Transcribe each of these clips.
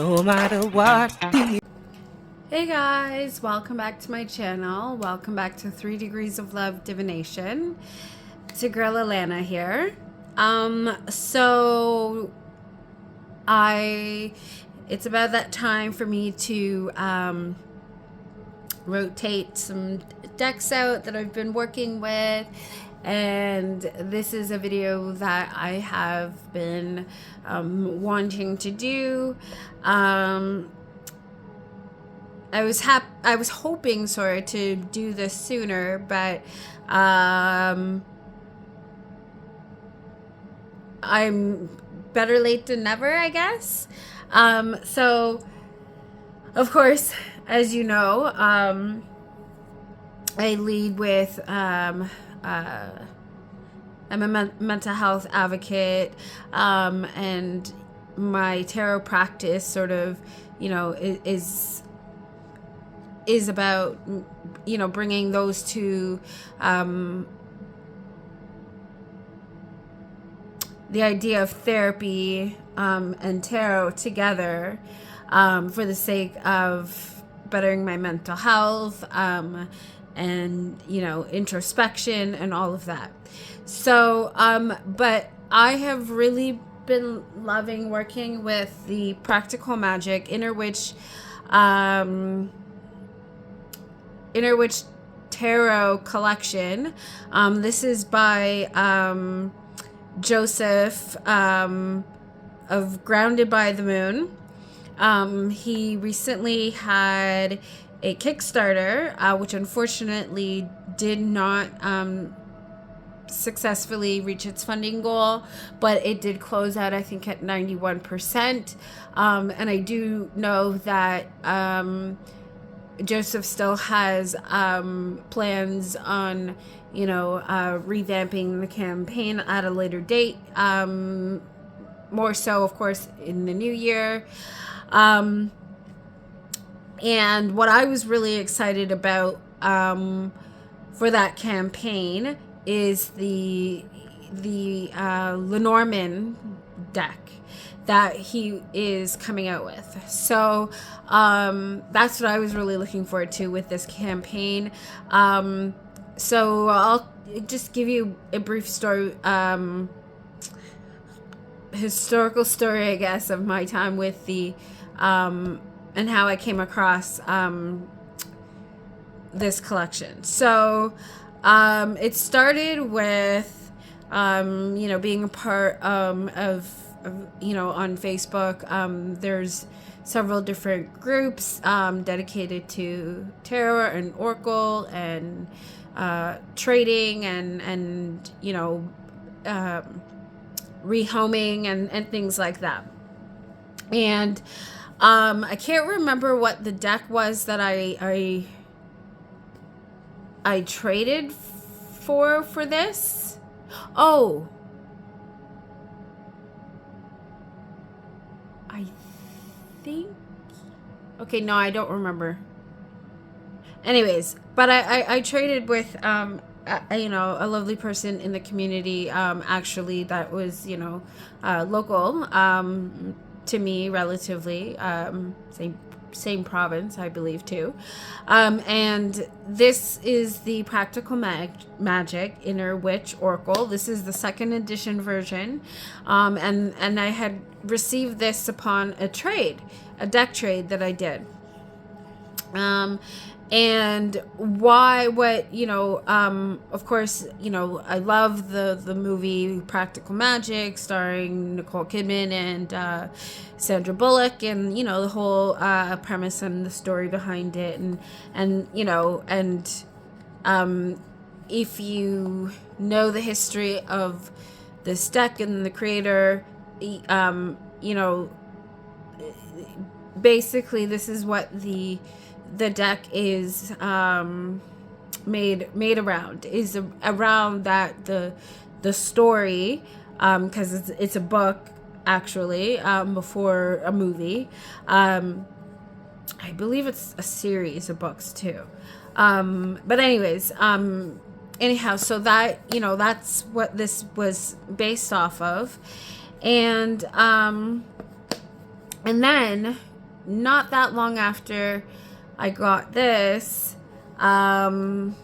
no matter what. Hey guys, welcome back to my channel. Welcome back to 3 Degrees of Love Divination. It's your girl Alana here. It's about that time for me to rotate some decks out that I've been working with, and this is a video that I have been wanting to do. I was hoping, to do this sooner, but I'm better late than never, I guess. So of course, as you know, I lead with I'm a mental health advocate, and my tarot practice sort of, is about, bringing those two, the idea of therapy and tarot together, for the sake of bettering my mental health, and introspection and all of that. So but I have really been loving working with the Practical Magic Inner Witch Tarot collection. This is by Joseph of Grounded by the Moon. He recently had a Kickstarter, which unfortunately did not successfully reach its funding goal, but it did close out, I think, at 91%. And I do know that Joseph still has plans on, revamping the campaign at a later date, more so, of course, in the new year. And what I was really excited about for that campaign is the Lenormand deck that he is coming out with. So that's what I was really looking forward to with this campaign. So I'll just give you a brief story, historical story, I guess, of my time with the and how I came across this collection. So it started with being a part of on Facebook. There's several different groups dedicated to tarot and oracle and trading and rehoming and things like that. And I can't remember what the deck was that I traded for this. Oh, I think. Okay, no, I don't remember. Anyways, but I traded with a lovely person in the community, actually, that was local to me, relatively, same province, I believe, too. And this is the Practical Magic Inner Witch Oracle. This is the 2nd edition version, and I had received this upon a deck trade that I did. And of course, I love the movie Practical Magic, starring Nicole Kidman and Sandra Bullock, and the whole premise and the story behind it, and if you know the history of this deck and the creator, basically this is what the deck is made around, is around that the story, because it's a book, actually, before a movie. I believe it's a series of books too, but anyways, anyhow, so that that's what this was based off of. And then not that long after I got this, then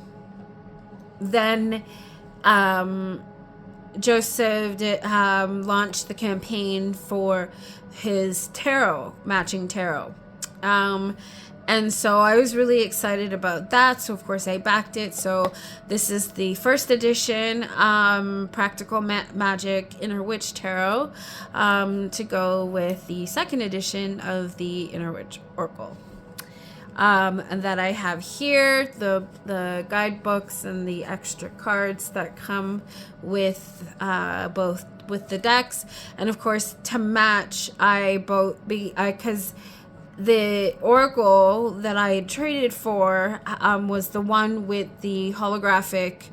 Joseph launched the campaign for his tarot, matching tarot. And so I was really excited about that. So of course I backed it. So this is the first edition, Practical Magic Inner Witch Tarot, to go with the second edition of the Inner Witch Oracle. And that I have here, the guidebooks and the extra cards that come with both with the decks. And of course to match, because the oracle that I had traded for was the one with the holographic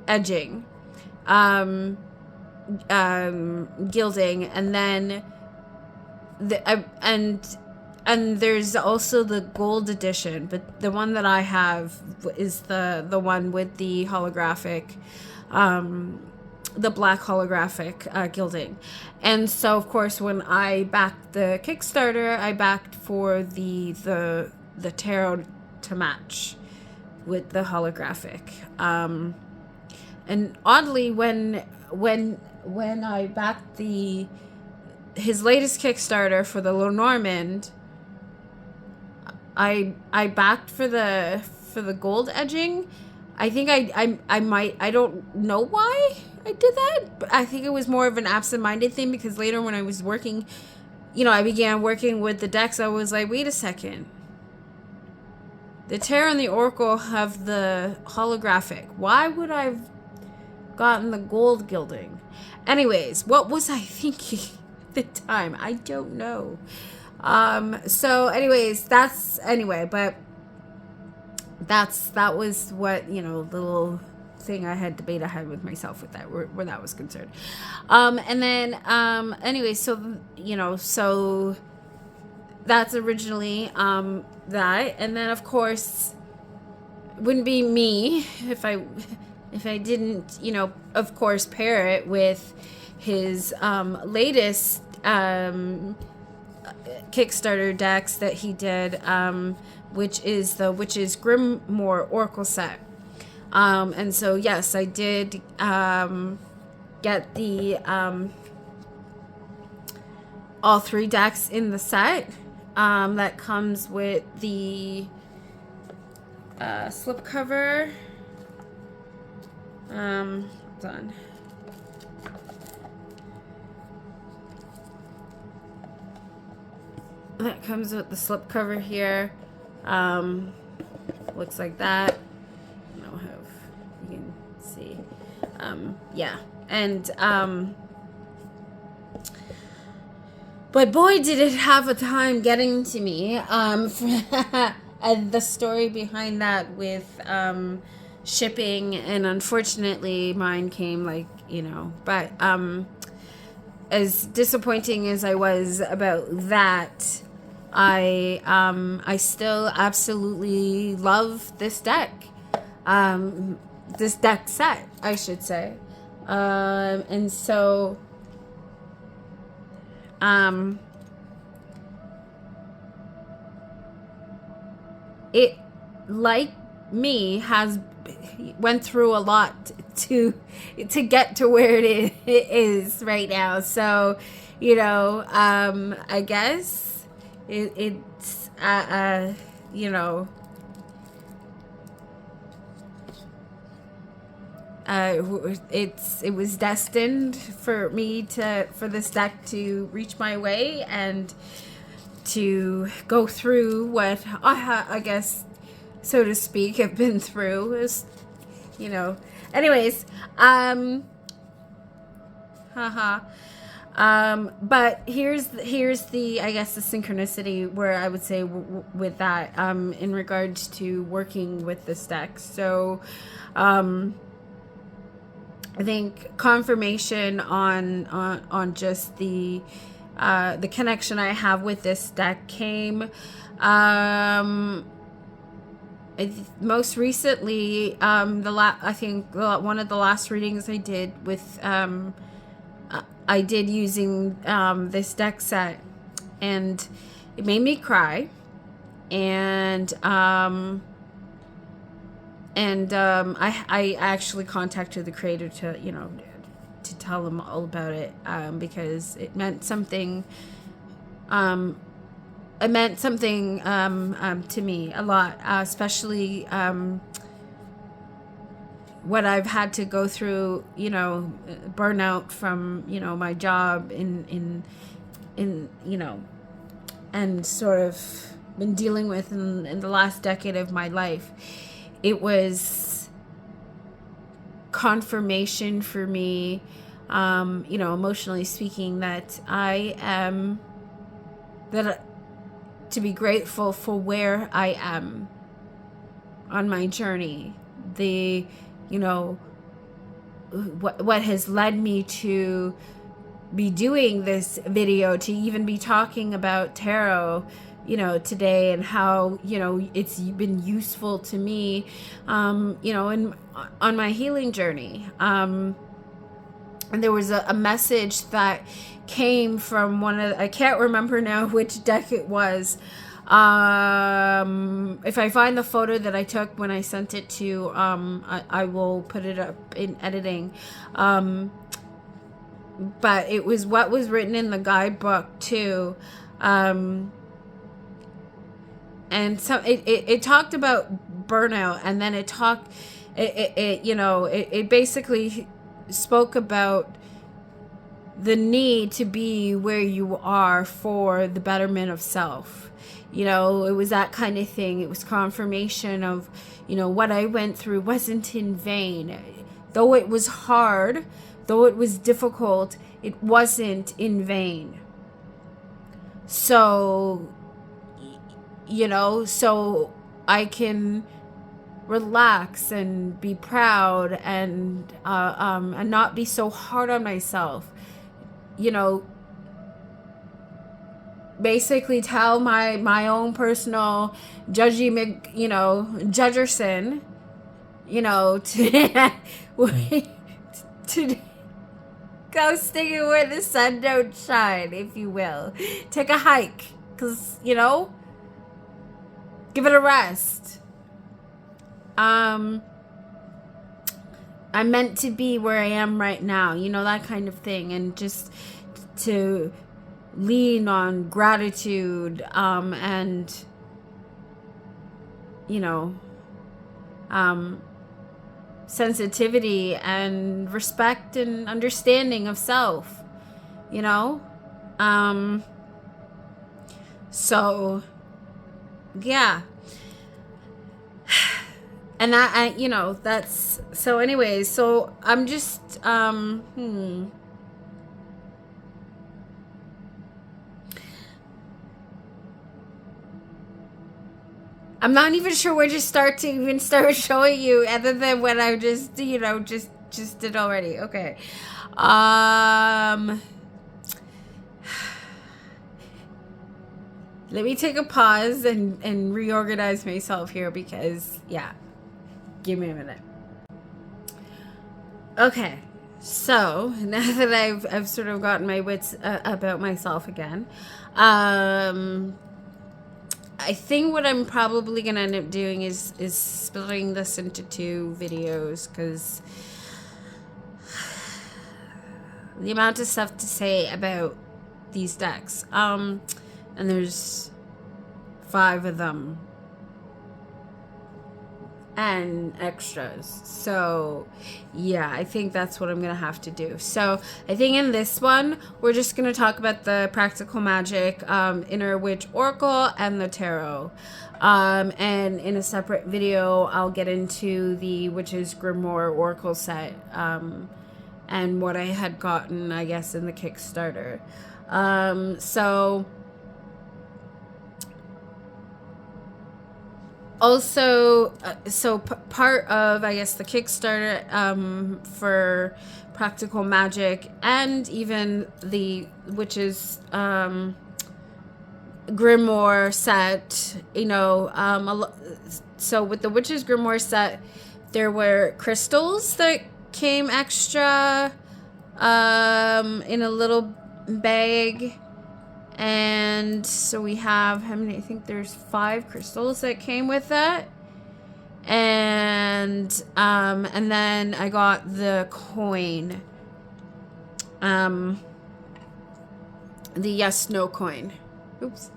edging, gilding, and then and there's also the gold edition, but the one that I have is the one with the holographic, the black holographic gilding. And so of course when I backed the Kickstarter, I backed for the tarot to match with the holographic. And oddly, when I backed his latest Kickstarter for the Lenormand, I backed for the gold edging. I think I don't know why I did that, but I think it was more of an absent-minded thing, because later when I was working, I began working with the decks, I was like, wait a second. The Tarot and the Oracle have the holographic. Why would I have gotten the gold gilding? Anyways, what was I thinking at the time? I don't know. So anyways, but that was what, little thing I had with myself with that, where that was concerned. And then, anyway, so that's originally, that. And then of course, it wouldn't be me if I didn't, of course, pair it with his, latest, Kickstarter decks that he did, which is the Witch's Grimoire Oracle set. And so yes, I did get the all three decks in the set. That comes with the slipcover. Hold on. That comes with the slipcover here. Looks like that. I don't know if you can see. Yeah. And but boy, did it have a time getting to me. And the story behind that with shipping, and unfortunately mine came but as disappointing as I was about that, I still absolutely love this deck. This deck set, I should say. And so it, like me, went through a lot to get to where it is right now. So, I guess it's it was destined for this deck to reach my way and to go through what I guess, so to speak, have been through. Is, anyways, but here's the, I guess, the synchronicity where I would say with that, in regards to working with this deck. So, I think confirmation on just the connection I have with this deck came, most recently, I think one of the last readings I did with, I did using this deck set, and it made me cry. And I actually contacted the creator to, you know, to tell them all about it, because it meant something. It meant something to me a lot, especially what I've had to go through, you know, burnout from, you know, my job in you know, and sort of been dealing with in the last decade of my life. It was confirmation for me, you know, emotionally speaking, that I am, that to be grateful for where I am on my journey. The, you know, what has led me to be doing this video, to even be talking about tarot, you know, today, and how, you know, it's been useful to me, you know, on my healing journey. And there was a message that came from one of, I can't remember now which deck it was. If I find the photo that I took when I sent it to, I will put it up in editing. But it was what was written in the guidebook too. And so it talked about burnout, and then it you know, it basically spoke about the need to be where you are for the betterment of self. You know, it was that kind of thing. It was confirmation of, you know, what I went through wasn't in vain. Though it was hard, though it was difficult, it wasn't in vain. So, you know, so I can relax and be proud, and not be so hard on myself. You know, basically tell my own personal Judgerson, you know, to to go sticking where the sun don't shine, if you will. Take a hike, because, you know, give it a rest. I'm meant to be where I am right now, you know, that kind of thing. And just to lean on gratitude, and, you know, sensitivity and respect and understanding of self, you know. So yeah. And that, you know, that's, so anyways, so I'm just, I'm not even sure where to start showing you, other than what I just, you know, just did already. Okay. Let me take a pause and reorganize myself here, because, yeah. Give me a minute. Okay, so now that I've sort of gotten my wits about myself again, I think what I'm probably gonna end up doing is splitting this into 2 videos, because the amount of stuff to say about these decks, and there's 5 of them and extras. So yeah, I think that's what I'm gonna have to do. So I think in this one, we're just gonna talk about the Practical Magic Inner Witch Oracle and the Tarot. And in a separate video, I'll get into the Witch's Grimoire Oracle set, and what I had gotten, I guess, in the Kickstarter. So also, part of, I guess, the Kickstarter for Practical Magic, and even the Witch's Grimoire set, you know, so with the Witch's Grimoire set, there were crystals that came extra in a little bag, And so we have, how many? I think there's 5 crystals that came with that. And then I got the coin. The yes, no coin. Oops.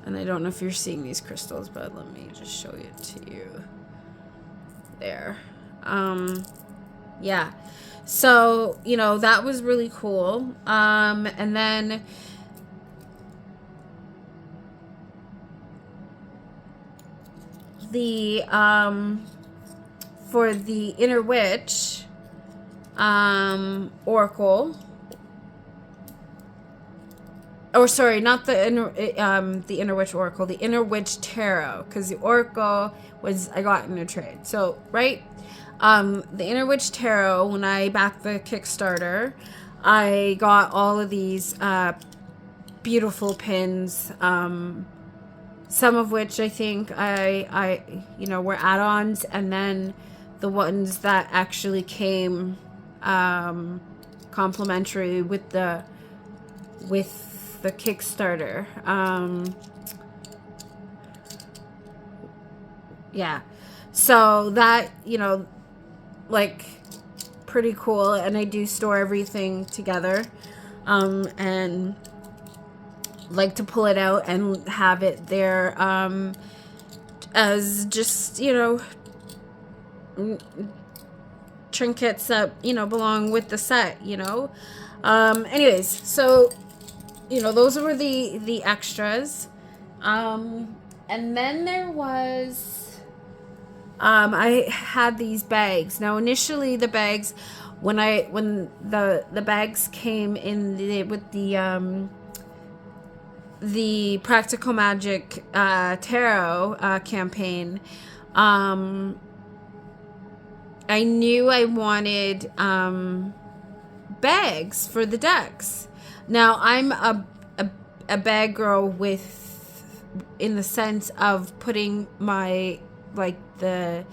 And I don't know if you're seeing these crystals, but let me just show it to you. There. Yeah. So, you know, that was really cool. And then the for the Inner Witch Oracle, or sorry, not the Inner Witch Oracle, the Inner Witch Tarot, because the Oracle was I got in a trade. So right, the Inner Witch Tarot, when I backed the Kickstarter, I got all of these beautiful pins, some of which I think I you know, were add-ons, and then the ones that actually came complimentary with the Kickstarter. Yeah, so that, you know, like, pretty cool. And I do store everything together, and like to pull it out and have it there as just, you know, trinkets that, you know, belong with the set, you know. Anyways, so, you know, those were the extras. And then there was I had these bags. Now initially the bags, when the bags came in with the Practical Magic tarot campaign, I knew I wanted bags for the decks. Now I'm a bag girl in the sense of putting my, like, the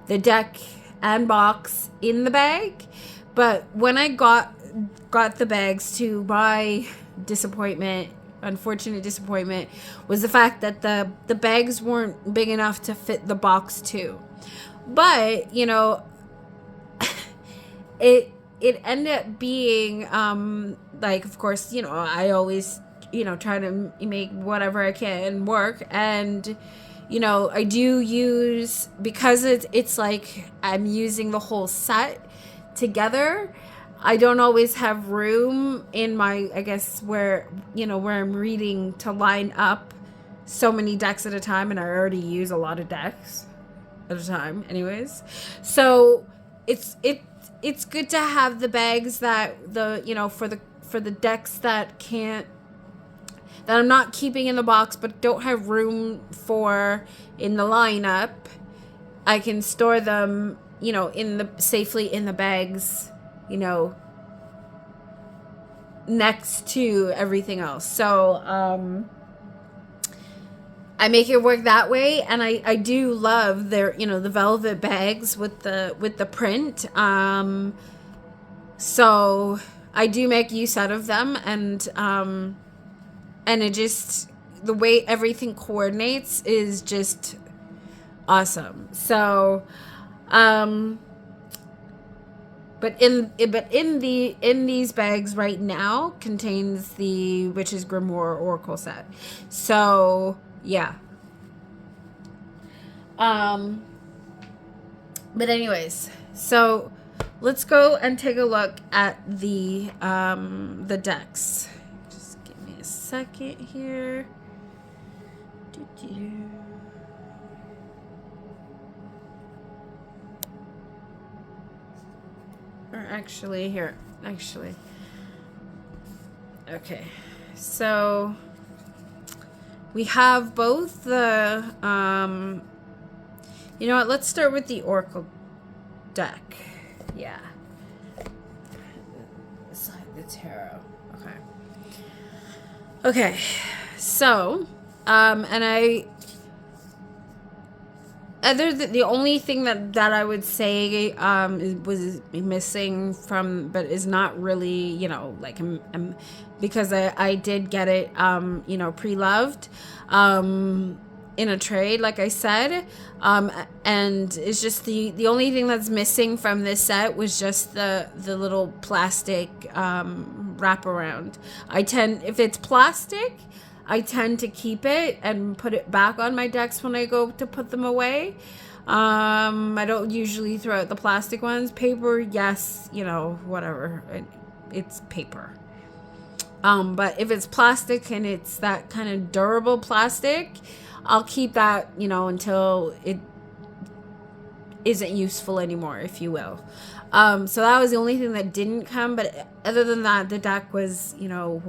deck and box in the bag, but when I got the bags, to my unfortunate disappointment, was the fact that the bags weren't big enough to fit the box too. But, you know, it ended up being like, of course, you know, I always, you know, try to make whatever I can work. And, you know, I do use, because it's like I'm using the whole set together, I don't always have room in my, I guess, where, you know, where I'm reading to line up so many decks at a time, and I already use a lot of decks at a time anyways. So it's good to have the bags that you know, for the decks that I'm not keeping in the box but don't have room for in the lineup. I can store them, you know, safely in the bags, you know, next to everything else. So I make it work that way, and I do love their, you know, the velvet bags with the print. So I do make use out of them, and it just, the way everything coordinates is just awesome. So but in these bags right now contains the Witch's Grimoire Oracle set. So yeah. But anyways, so let's go and take a look at the decks. Just give me a second here. Or actually, okay, so we have both the you know what, let's start with the Oracle deck. Yeah, the tarot. Okay, so and other than the only thing that I would say was missing from, but is not really, you know, like because I did get it, you know, pre-loved in a trade, like I said, and it's just the only thing that's missing from this set was just the little plastic wraparound. If it's plastic, I tend to keep it and put it back on my decks when I go to put them away. I don't usually throw out the plastic ones. Paper, yes, you know, whatever. It's paper. But if it's plastic and it's that kind of durable plastic, I'll keep that, you know, until it isn't useful anymore, if you will. So that was the only thing that didn't come, but other than that, the deck was, you know,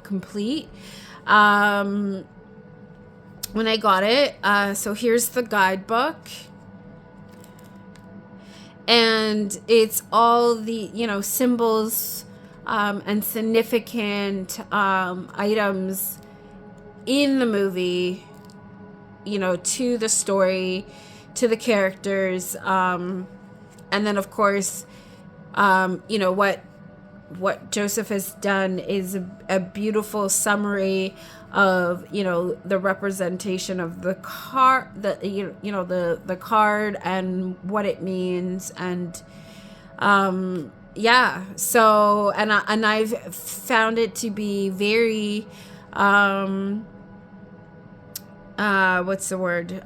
complete. When I got it, so here's the guidebook, and it's all the, you know, symbols, and significant, items in the movie, you know, to the story, to the characters, and then of course, you know, what Joseph has done is a beautiful summary of, you know, the representation of the card, the card and what it means, and yeah. So and I've found it to be very what's the word?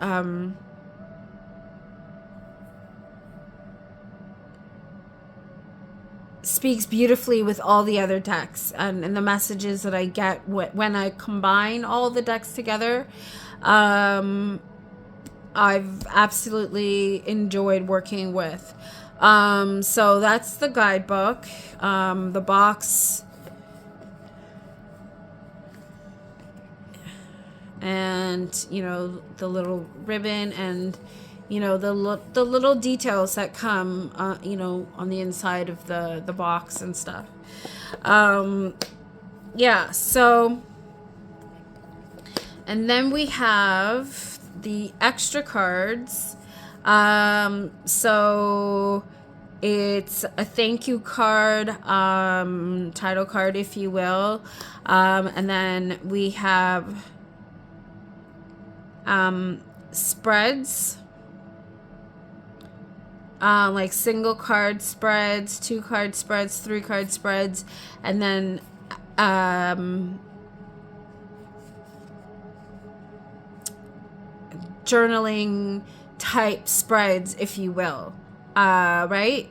Speaks beautifully with all the other decks, and the messages that I get when I combine all the decks together. I've absolutely enjoyed working with. So that's the guidebook, the box, and, you know, the little ribbon, and, you know, the little details that come, you know, on the inside of the box and stuff. Yeah, so, and then we have the extra cards. So it's a thank you card, title card, if you will. And then we have spreads, like single card spreads, 2 card spreads, 3 card spreads, and then journaling type spreads, if you will, right?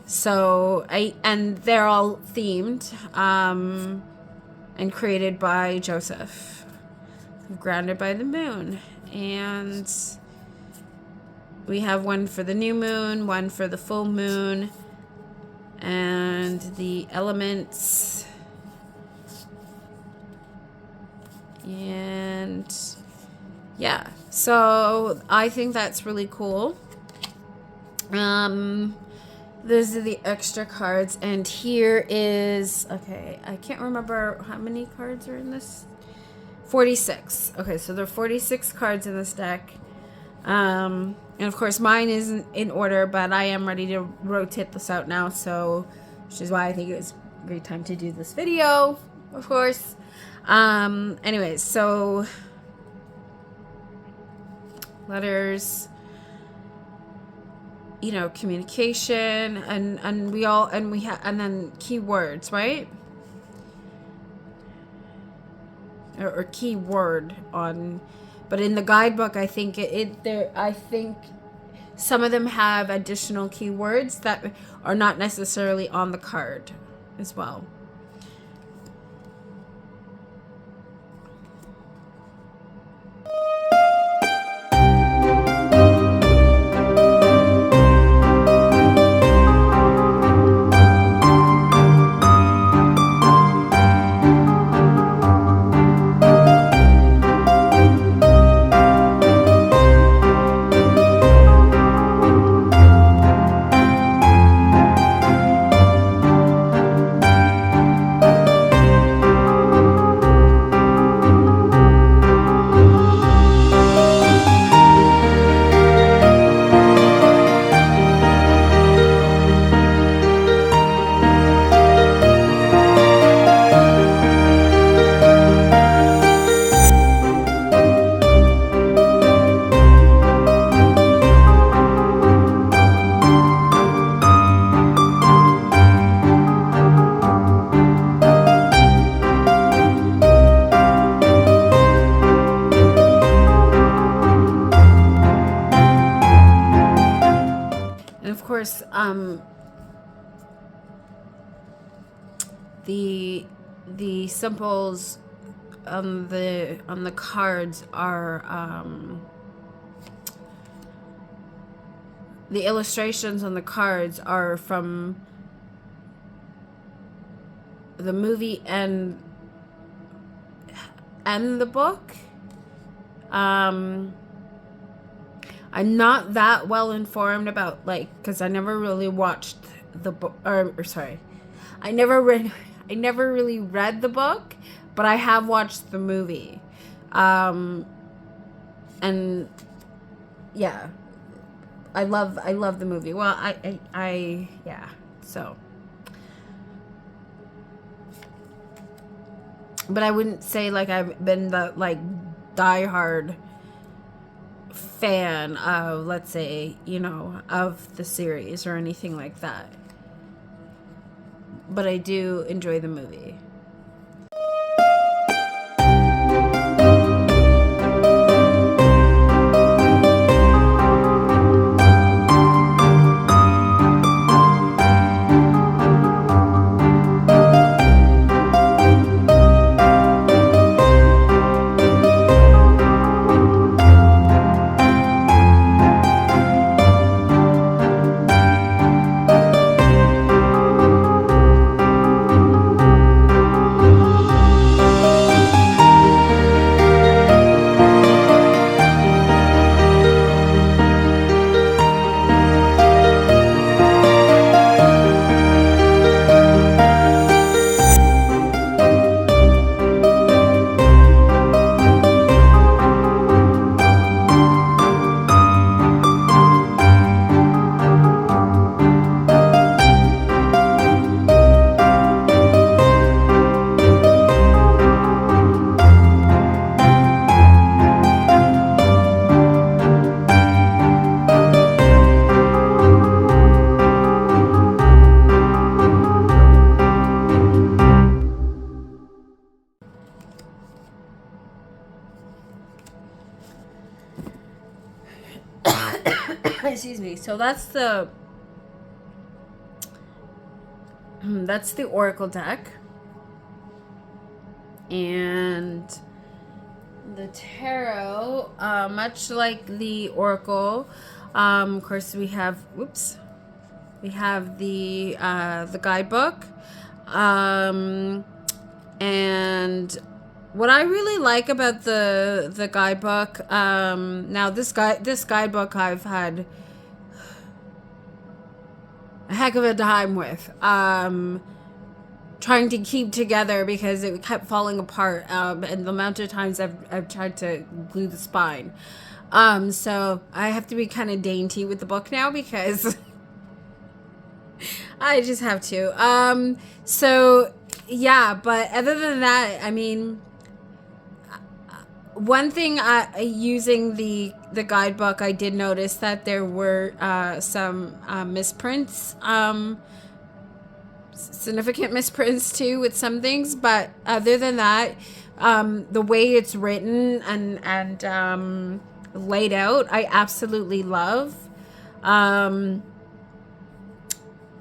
So and they're all themed, and created by Joseph, grounded by the moon. And we have one for the new moon, one for the full moon, and the elements, and yeah, so I think that's really cool. Those are the extra cards, and here is, okay, I can't remember how many cards are in this. 46. Okay, so there are 46 cards in this deck. And of course mine isn't in order, but I am ready to rotate this out now, so which is why I think it was a great time to do this video, of course. Anyways, so letters, you know, communication, and then keywords, right? Or keyword on, but in the guidebook, I think I think some of them have additional keywords that are not necessarily on the card as well. the symbols on the cards are the illustrations on the cards are from the movie and the book. I'm not that well informed about, like, because I never really watched the book, or sorry, I never really read the book, but I have watched the movie. And yeah, I love the movie. Well, I yeah, so. But I wouldn't say like I've been the like diehard fan of, let's say, you know, of the series or anything like that. But I do enjoy the movie. Excuse me. So that's the Oracle deck, and the tarot, much like the Oracle, of course we have the guidebook, and what I really like about the guidebook, now this guidebook I've had a heck of a time with, trying to keep together because it kept falling apart, and the amount of times I've tried to glue the spine. So I have to be kind of dainty with the book now because I just have to. So yeah, but other than that, I mean, one thing, using the guidebook, I did notice that there were some misprints, significant misprints too with some things, but other than that, the way it's written and laid out, I absolutely love.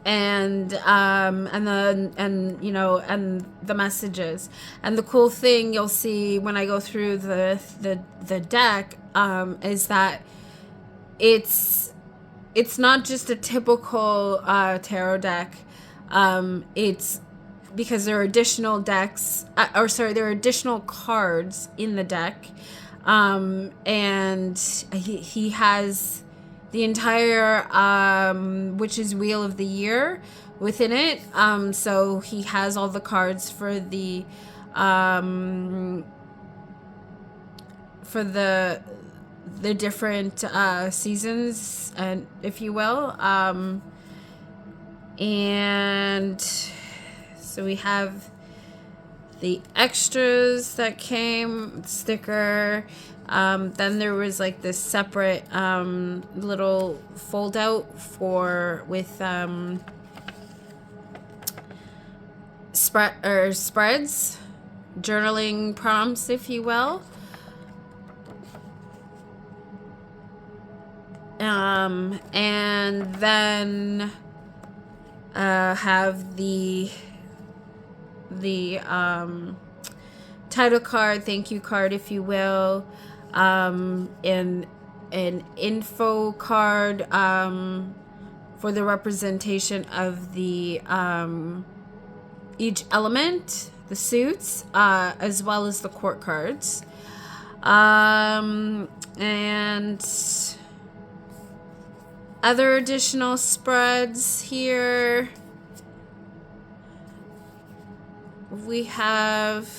And you know, and the messages, and the cool thing you'll see when I go through the deck, is that it's not just a typical tarot deck. It's because there are additional decks, there are additional cards in the deck, and he has the entire Witch's Wheel of the Year within it. So he has all the cards for the different seasons, and if you will, and so we have the extras that came, sticker. Then there was like this separate little fold out with spreads, journaling prompts, if you will. And then have the the title card, thank you card, if you will, an info card for the representation of the each element, the suits, as well as the court cards, and other additional spreads here. We have,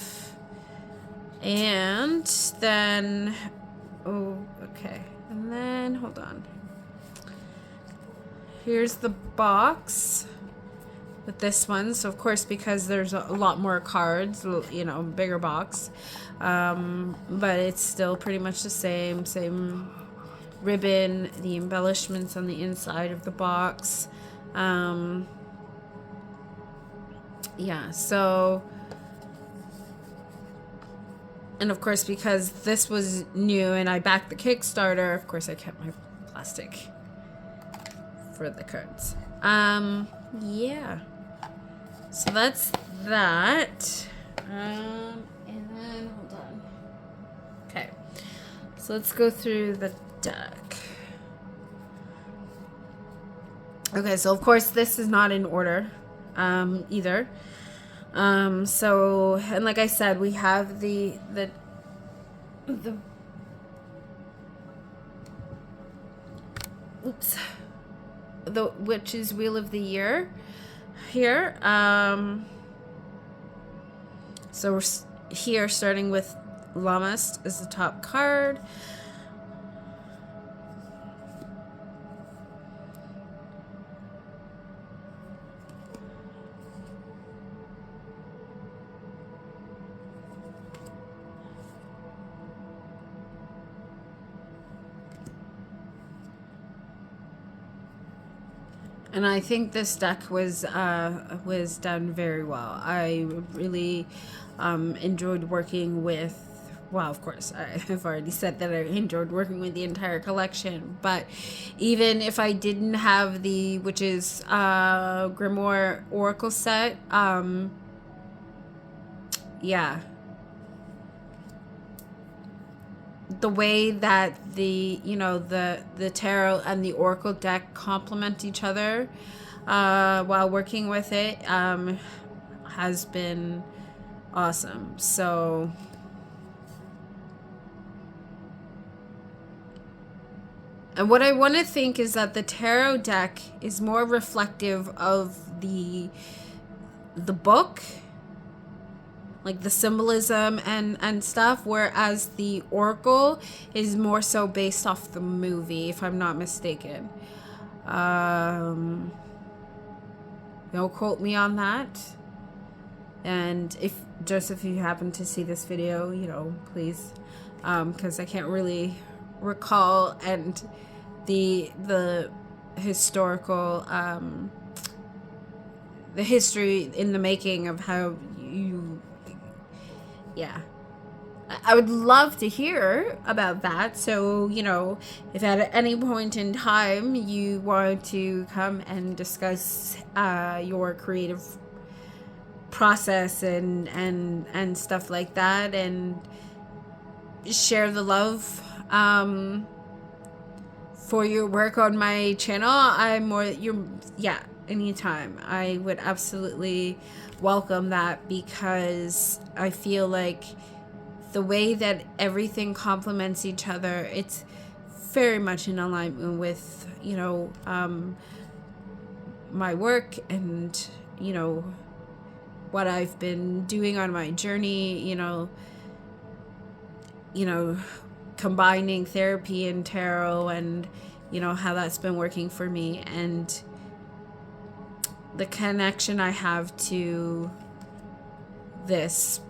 and then, oh, okay, and then hold on. Here's the box with this one. So of course, because there's a lot more cards, you know, bigger box, but it's still pretty much the same ribbon, the embellishments on the inside of the box. Yeah, so, and of course, because this was new and I backed the Kickstarter, of course I kept my plastic for the cards. Yeah, so that's that. And then hold on. Okay, so let's go through the deck. Okay, so of course this is not in order either. So, and like I said, we have the oops, the Witch's Wheel of the Year here. So we're here starting with Lamast as the top card. And I think this deck was done very well. I really enjoyed working with, well, of course, I've already said that I enjoyed working with the entire collection. But even if I didn't have the Witch's Grimoire Oracle set, yeah. The way that the, you know, the tarot and the oracle deck complement each other while working with it has been awesome. So and what I want to think is that the tarot deck is more reflective of the book, like the symbolism and stuff, whereas the oracle is more so based off the movie, if I'm not mistaken. Don't quote me on that. And if you happen to see this video, you know, please, because I can't really recall, and the historical the history in the making of how you, yeah, I would love to hear about that. So, you know, if at any point in time you want to come and discuss your creative process and stuff like that, and share the love for your work on my channel, anytime. I would absolutely welcome that, because I feel like the way that everything complements each other, it's very much in alignment with, you know, my work and, you know, what I've been doing on my journey, you know, combining therapy and tarot, and, you know, how that's been working for me, and the connection I have to this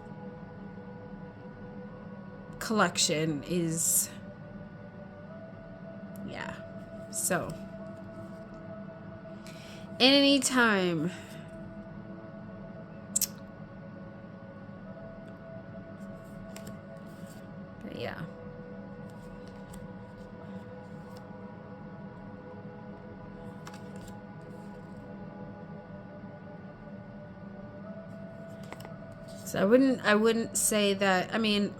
collection is, yeah. So anytime but yeah. So I wouldn't say that. I mean,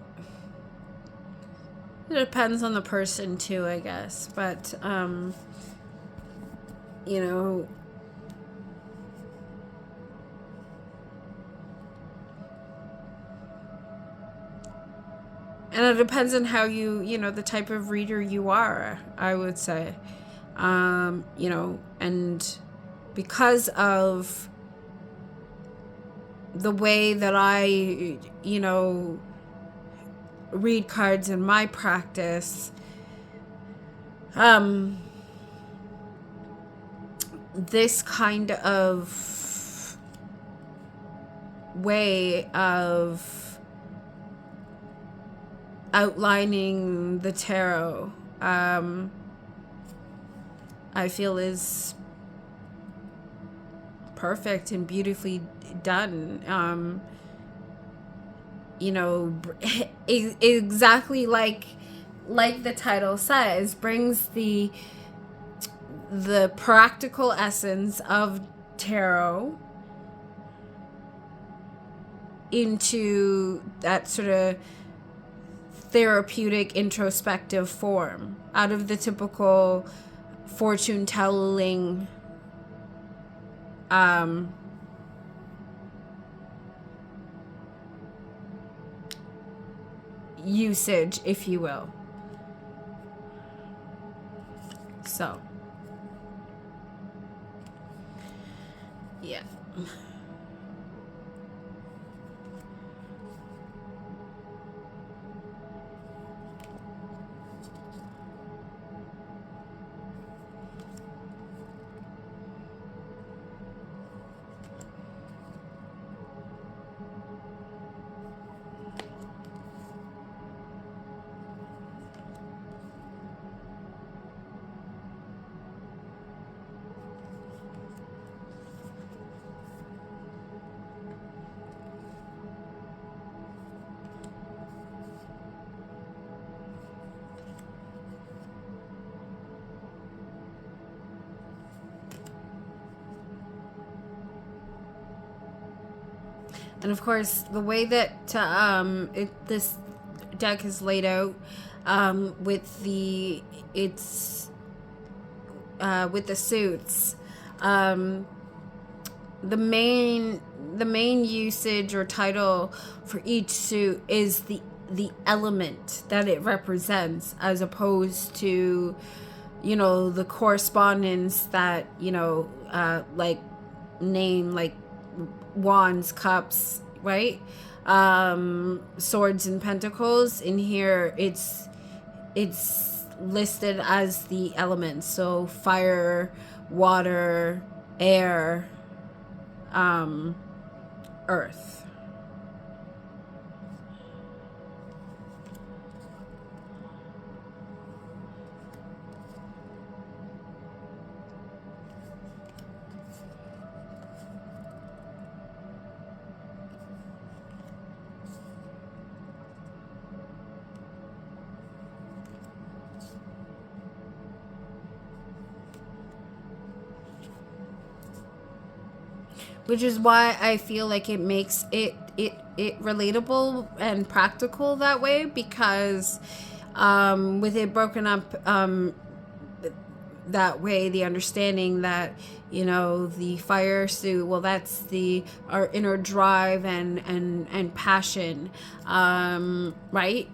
it depends on the person too, I guess. But you know, and it depends on how the type of reader you are, I would say. And because of the way that I, read cards in my practice, this kind of way of outlining the tarot, I feel is perfect and beautifully done. Exactly like the title says, brings the practical essence of tarot into that sort of therapeutic introspective form, out of the typical fortune telling usage, if you will. So yeah. And of course, the way that this deck is laid out, with the suits, the main usage or title for each suit is the element that it represents, as opposed to the correspondence that like name, like wands, cups, right? Swords and pentacles. In here, it's listed as the elements, so fire, water, air, earth. Which is why I feel like it makes it relatable and practical that way, because with it broken up that way, the understanding that the fire suit, well, that's our inner drive and passion, right?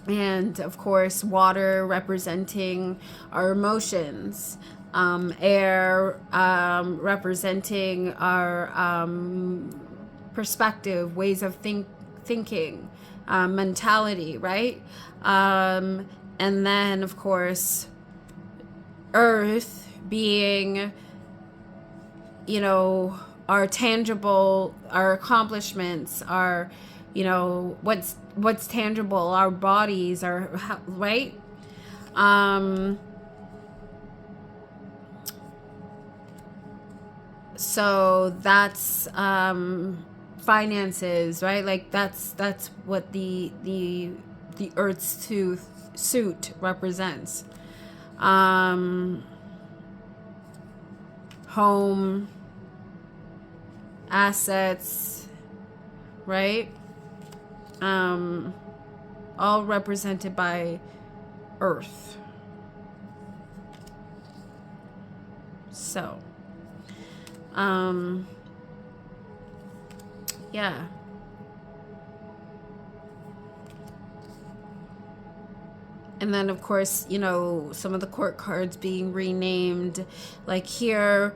And of course, water representing our emotions, air representing our perspective, ways of thinking, mentality, right? And then, of course, earth being, our tangible, our accomplishments, our, what's tangible, our bodies, right? So that's finances, right? Like that's what the earth's suit represents. Home, assets, right? All represented by Earth. So, yeah. And then, of course, you know, some of the court cards being renamed. Like here,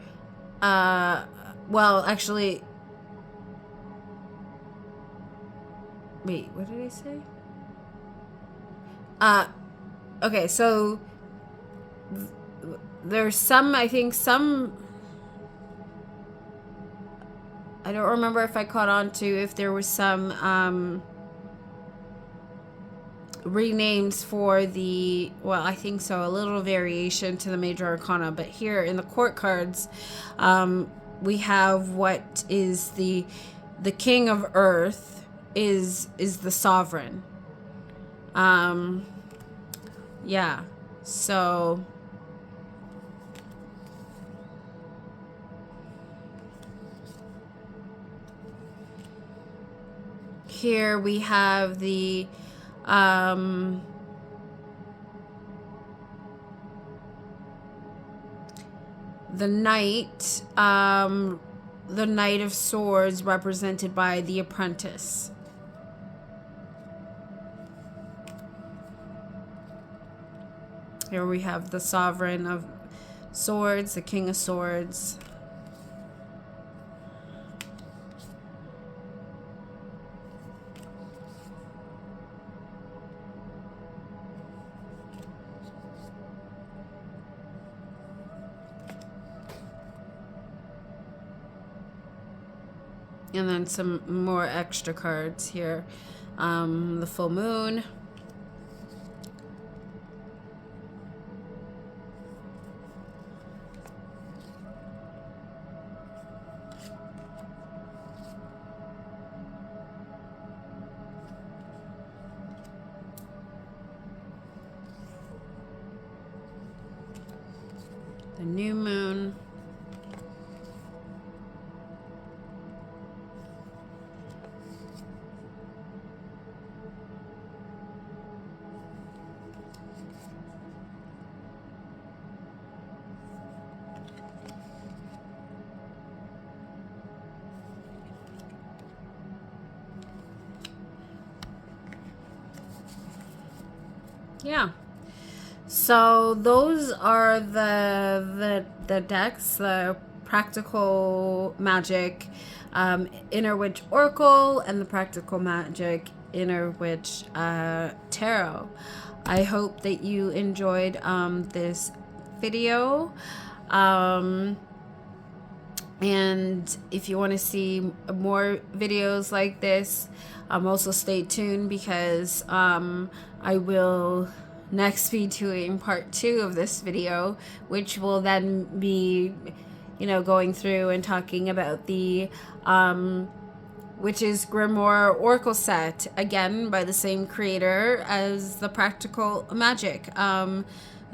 well, actually, wait, what did I say? Okay, so there's some, I think some, I don't remember if I caught on to if there was some, renames for the, well, I think so, a little variation to the major arcana, but here in the court cards, we have what is the king of earth is the sovereign. Yeah, so here we have the knight, the Knight of Swords, represented by the apprentice. Here we have the sovereign of swords, the king of swords. And then some more extra cards here. The full moon. The new moon. Yeah. So those are the decks, the Practical Magic Inner Witch Oracle and the Practical Magic Inner Witch Tarot. I hope that you enjoyed this video. And if you want to see more videos like this, also stay tuned, because I will next be doing part 2 of this video, which will then be, you know, going through and talking about the Witch's Grimoire Oracle set, again by the same creator as the Practical Magic,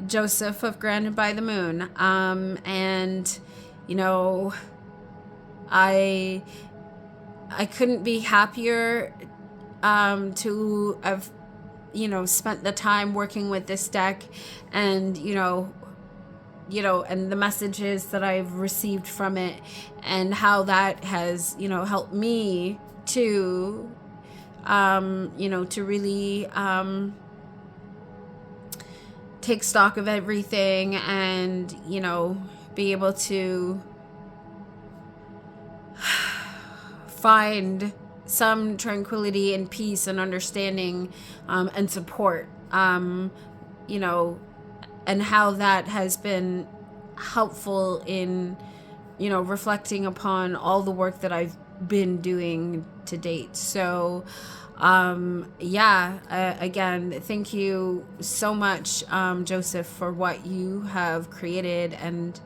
Joseph of Granted by the Moon. And you know, I couldn't be happier to have, you know, spent the time working with this deck, and you know, and the messages that I've received from it, and how that has, you know, helped me to, you know, to really take stock of everything, and you know, be able to find some tranquility and peace and understanding and support, you know, and how that has been helpful in, you know, reflecting upon all the work that I've been doing to date. So yeah, again, thank you so much, Joseph, for what you have created, and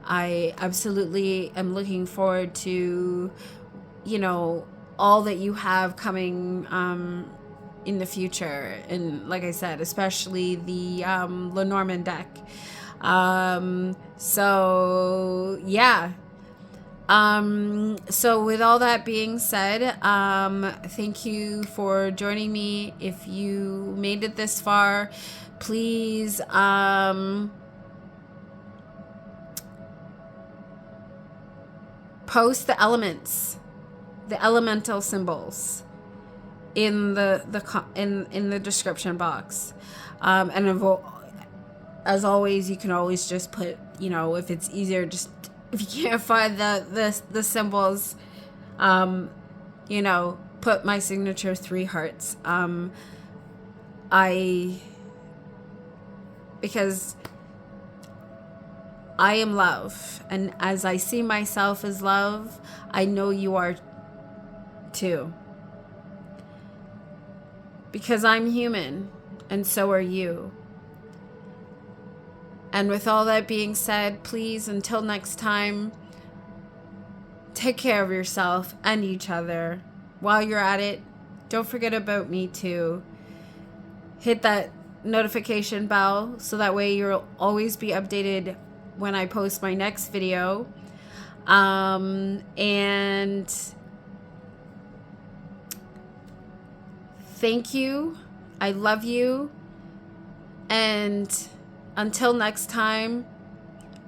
I absolutely am looking forward to, you know, all that you have coming in the future. And like I said, especially the Lenormand deck. So yeah, So with all that being said, thank you for joining me. If you made it this far, please, post the elements, the elemental symbols in the description box. And as always, you can always just put, you know, if it's easier, just if you can't find the symbols, you know, put my signature 3 hearts. Because I am love, and as I see myself as love, I know you are too. Because I'm human, and so are you. And with all that being said, please, until next time, take care of yourself and each other. While you're at it, don't forget about me too. Hit that notification bell so that way you'll always be updated when I post my next video. And thank you. I love you. And until next time,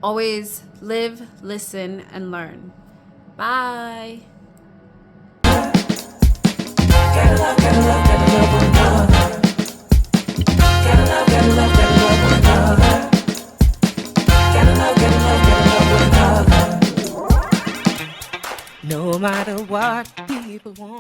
always live, listen, and learn. Bye. Gotta love, gotta love, gotta love one another. Gotta love, gotta love, gotta love one another. Gotta love, gotta love, gotta love one another. No matter what people want.